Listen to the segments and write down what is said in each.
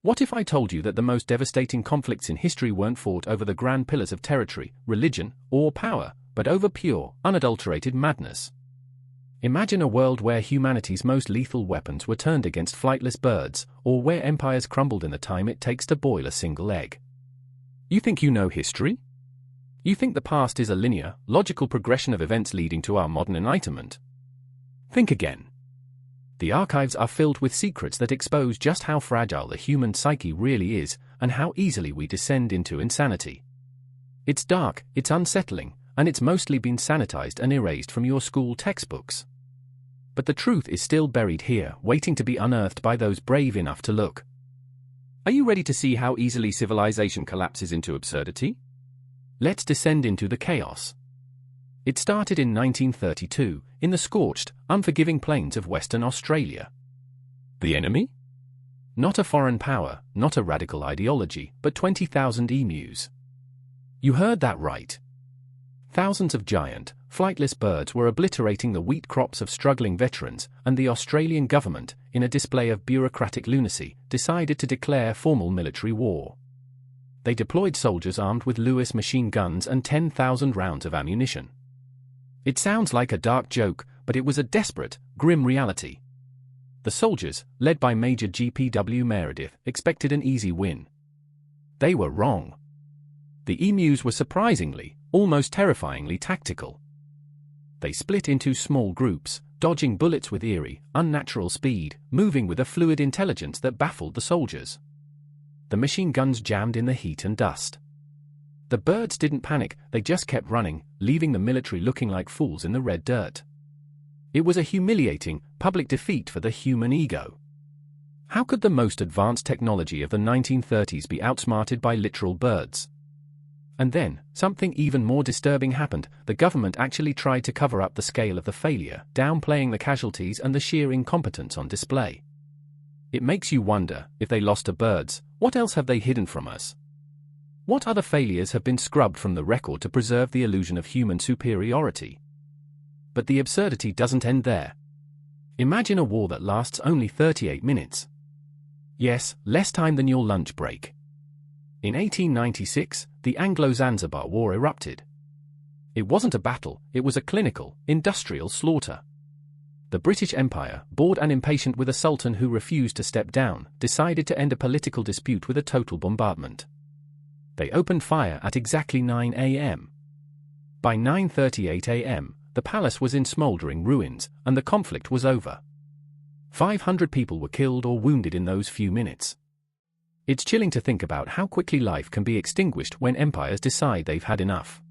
What if I told you that the most devastating conflicts in history weren't fought over the grand pillars of territory, religion, or power, but over pure, unadulterated madness? Imagine a world where humanity's most lethal weapons were turned against flightless birds, or where empires crumbled in the time it takes to boil a single egg. You think you know history? You think the past is a linear, logical progression of events leading to our modern enlightenment? Think again. The archives are filled with secrets that expose just how fragile the human psyche really is, and how easily we descend into insanity. It's dark, it's unsettling, and it's mostly been sanitized and erased from your school textbooks. But the truth is still buried here, waiting to be unearthed by those brave enough to look. Are you ready to see how easily civilization collapses into absurdity? Let's descend into the chaos. It started in 1932, in the scorched, unforgiving plains of Western Australia. The enemy? Not a foreign power, not a radical ideology, but 20,000 emus. You heard that right. Thousands of giant, flightless birds were obliterating the wheat crops of struggling veterans, and the Australian government, in a display of bureaucratic lunacy, decided to declare formal military war. They deployed soldiers armed with Lewis machine guns and 10,000 rounds of ammunition. It sounds like a dark joke, but it was a desperate, grim reality. The soldiers, led by Major G.P.W. Meredith, expected an easy win. They were wrong. The emus were surprisingly, almost terrifyingly tactical. They split into small groups, dodging bullets with eerie, unnatural speed, moving with a fluid intelligence that baffled the soldiers. The machine guns jammed in the heat and dust. The birds didn't panic, they just kept running, leaving the military looking like fools in the red dirt. It was a humiliating, public defeat for the human ego. How could the most advanced technology of the 1930s be outsmarted by literal birds? And then, something even more disturbing happened. The government actually tried to cover up the scale of the failure, downplaying the casualties and the sheer incompetence on display. It makes you wonder, if they lost to birds, what else have they hidden from us? What other failures have been scrubbed from the record to preserve the illusion of human superiority? But the absurdity doesn't end there. Imagine a war that lasts only 38 minutes. Yes, less time than your lunch break. In 1896, the Anglo-Zanzibar War erupted. It wasn't a battle, it was a clinical, industrial slaughter. The British Empire, bored and impatient with a sultan who refused to step down, decided to end a political dispute with a total bombardment. They opened fire at exactly 9 a.m. By 9:38 a.m., the palace was in smoldering ruins, and the conflict was over. 500 people were killed or wounded in those few minutes. It's chilling to think about how quickly life can be extinguished when empires decide they've had enough.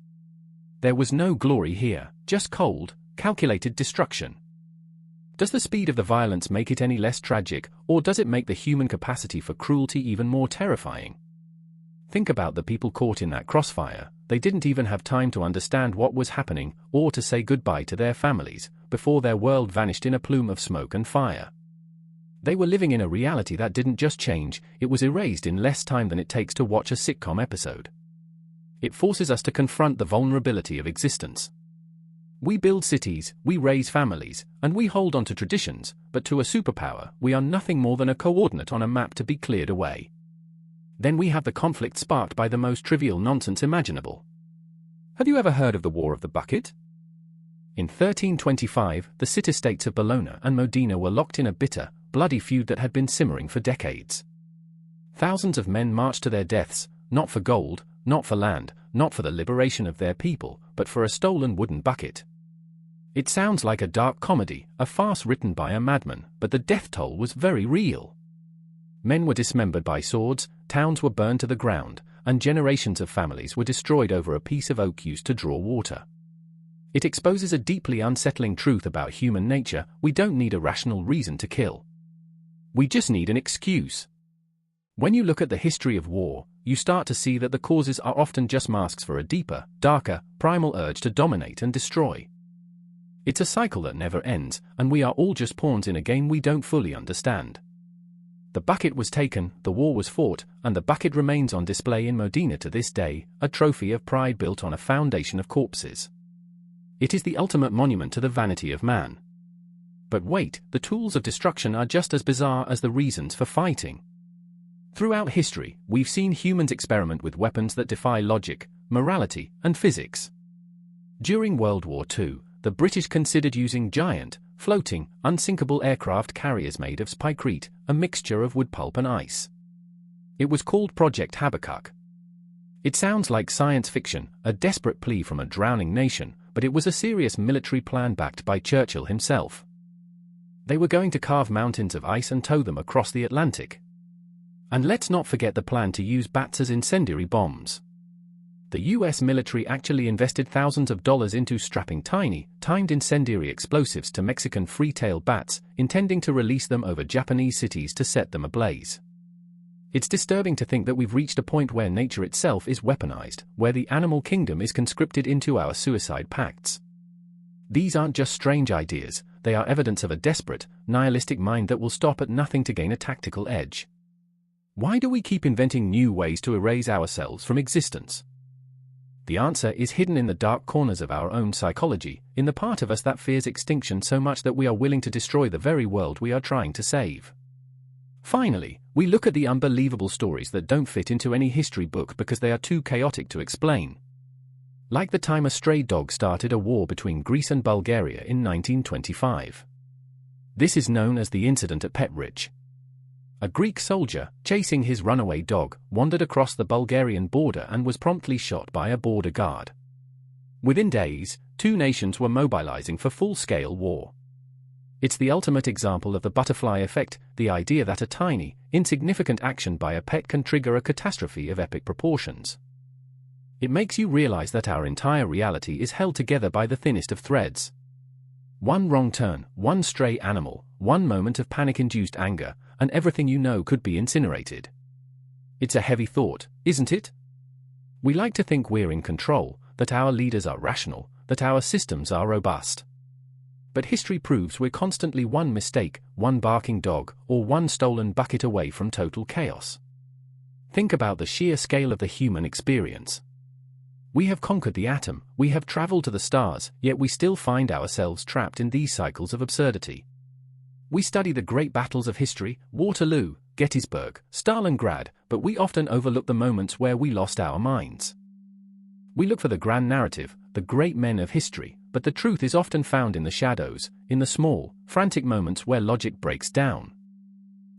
There was no glory here, just cold, calculated destruction. Does the speed of the violence make it any less tragic, or does it make the human capacity for cruelty even more terrifying? Think about the people caught in that crossfire. They didn't even have time to understand what was happening, or to say goodbye to their families, before their world vanished in a plume of smoke and fire. They were living in a reality that didn't just change, it was erased in less time than it takes to watch a sitcom episode. It forces us to confront the vulnerability of existence. We build cities, we raise families, and we hold on to traditions, but to a superpower, we are nothing more than a coordinate on a map to be cleared away. Then we have the conflict sparked by the most trivial nonsense imaginable. Have you ever heard of the War of the Bucket? In 1325, the city-states of Bologna and Modena were locked in a bitter, bloody feud that had been simmering for decades. Thousands of men marched to their deaths, not for gold, not for land, not for the liberation of their people, but for a stolen wooden bucket. It sounds like a dark comedy, a farce written by a madman, but the death toll was very real. Men were dismembered by swords, towns were burned to the ground, and generations of families were destroyed over a piece of oak used to draw water. It exposes a deeply unsettling truth about human nature: we don't need a rational reason to kill. We just need an excuse. When you look at the history of war, you start to see that the causes are often just masks for a deeper, darker, primal urge to dominate and destroy. It's a cycle that never ends, and we are all just pawns in a game we don't fully understand. The bucket was taken, the war was fought, and the bucket remains on display in Modena to this day, a trophy of pride built on a foundation of corpses. It is the ultimate monument to the vanity of man. But wait, the tools of destruction are just as bizarre as the reasons for fighting. Throughout history, we've seen humans experiment with weapons that defy logic, morality, and physics. During World War II, the British considered using giant, floating, unsinkable aircraft carriers made of spikecrete, a mixture of wood pulp and ice. It was called Project Habakkuk. It sounds like science fiction, a desperate plea from a drowning nation, but it was a serious military plan backed by Churchill himself. They were going to carve mountains of ice and tow them across the Atlantic. And let's not forget the plan to use bats as incendiary bombs. The US military actually invested thousands of dollars into strapping tiny, timed incendiary explosives to Mexican free-tailed bats, intending to release them over Japanese cities to set them ablaze. It's disturbing to think that we've reached a point where nature itself is weaponized, where the animal kingdom is conscripted into our suicide pacts. These aren't just strange ideas, they are evidence of a desperate, nihilistic mind that will stop at nothing to gain a tactical edge. Why do we keep inventing new ways to erase ourselves from existence? The answer is hidden in the dark corners of our own psychology, in the part of us that fears extinction so much that we are willing to destroy the very world we are trying to save. Finally, we look at the unbelievable stories that don't fit into any history book because they are too chaotic to explain. Like the time a stray dog started a war between Greece and Bulgaria in 1925. This is known as the incident at Petrich. A Greek soldier, chasing his runaway dog, wandered across the Bulgarian border and was promptly shot by a border guard. Within days, two nations were mobilizing for full-scale war. It's the ultimate example of the butterfly effect, the idea that a tiny, insignificant action by a pet can trigger a catastrophe of epic proportions. It makes you realize that our entire reality is held together by the thinnest of threads. One wrong turn, one stray animal, one moment of panic-induced anger, and everything you know could be incinerated. It's a heavy thought, isn't it? We like to think we're in control, that our leaders are rational, that our systems are robust. But history proves we're constantly one mistake, one barking dog, or one stolen bucket away from total chaos. Think about the sheer scale of the human experience. We have conquered the atom, we have traveled to the stars, yet we still find ourselves trapped in these cycles of absurdity. We study the great battles of history, Waterloo, Gettysburg, Stalingrad, but we often overlook the moments where we lost our minds. We look for the grand narrative, the great men of history, but the truth is often found in the shadows, in the small, frantic moments where logic breaks down.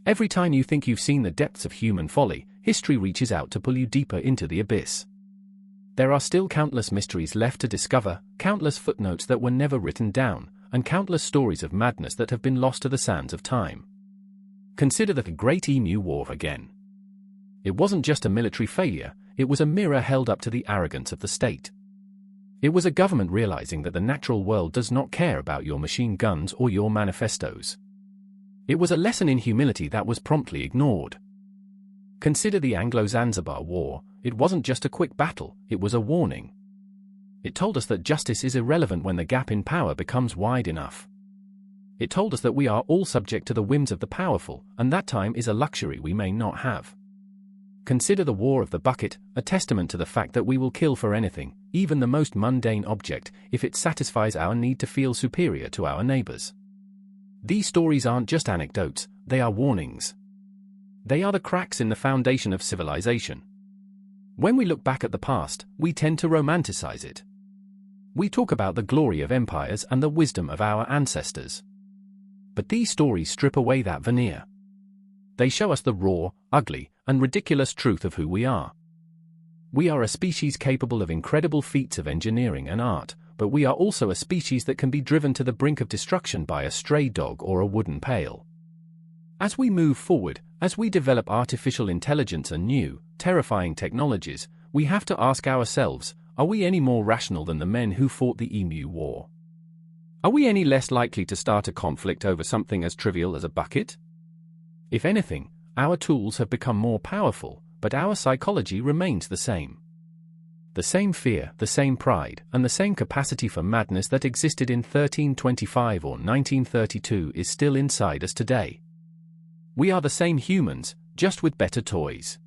Every time you think you've seen the depths of human folly, history reaches out to pull you deeper into the abyss. There are still countless mysteries left to discover, countless footnotes that were never written down, and countless stories of madness that have been lost to the sands of time. Consider the Great Emu War again. It wasn't just a military failure, it was a mirror held up to the arrogance of the state. It was a government realizing that the natural world does not care about your machine guns or your manifestos. It was a lesson in humility that was promptly ignored. Consider the Anglo-Zanzibar War. It wasn't just a quick battle, it was a warning. It told us that justice is irrelevant when the gap in power becomes wide enough. It told us that we are all subject to the whims of the powerful, and that time is a luxury we may not have. Consider the War of the Bucket, a testament to the fact that we will kill for anything, even the most mundane object, if it satisfies our need to feel superior to our neighbors. These stories aren't just anecdotes, they are warnings. They are the cracks in the foundation of civilization. When we look back at the past, we tend to romanticize it. We talk about the glory of empires and the wisdom of our ancestors. But these stories strip away that veneer. They show us the raw, ugly, and ridiculous truth of who we are. We are a species capable of incredible feats of engineering and art, but we are also a species that can be driven to the brink of destruction by a stray dog or a wooden pail. As we move forward, as we develop artificial intelligence and new, terrifying technologies, we have to ask ourselves, are we any more rational than the men who fought the Emu War? Are we any less likely to start a conflict over something as trivial as a bucket? If anything, our tools have become more powerful, but our psychology remains the same. The same fear, the same pride, and the same capacity for madness that existed in 1325 or 1932 is still inside us today. We are the same humans, just with better toys.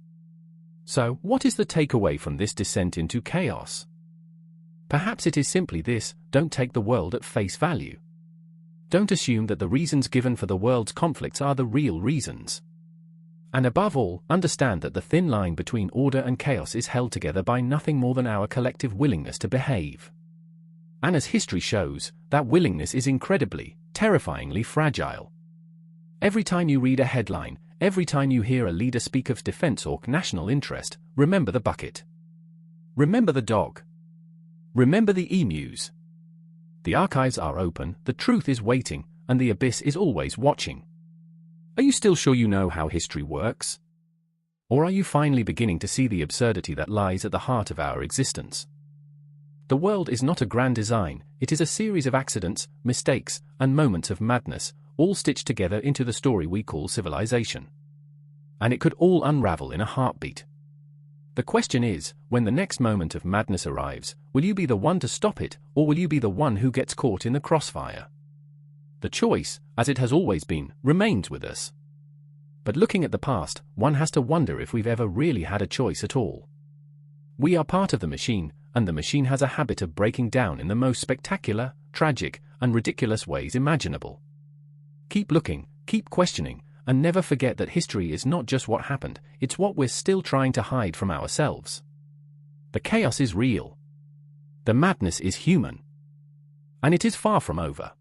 So, what is the takeaway from this descent into chaos? Perhaps it is simply this: don't take the world at face value. Don't assume that the reasons given for the world's conflicts are the real reasons. And above all, understand that the thin line between order and chaos is held together by nothing more than our collective willingness to behave. And as history shows, that willingness is incredibly, terrifyingly fragile. Every time you read a headline, every time you hear a leader speak of defense or national interest, remember the bucket. Remember the dog. Remember the emus. The archives are open, the truth is waiting, and the abyss is always watching. Are you still sure you know how history works? Or are you finally beginning to see the absurdity that lies at the heart of our existence? The world is not a grand design, it is a series of accidents, mistakes, and moments of madness, all stitched together into the story we call civilization. And it could all unravel in a heartbeat. The question is, when the next moment of madness arrives, will you be the one to stop it, or will you be the one who gets caught in the crossfire? The choice, as it has always been, remains with us. But looking at the past, one has to wonder if we've ever really had a choice at all. We are part of the machine, and the machine has a habit of breaking down in the most spectacular, tragic, and ridiculous ways imaginable. Keep looking, keep questioning, and never forget that history is not just what happened, it's what we're still trying to hide from ourselves. The chaos is real. The madness is human. And it is far from over.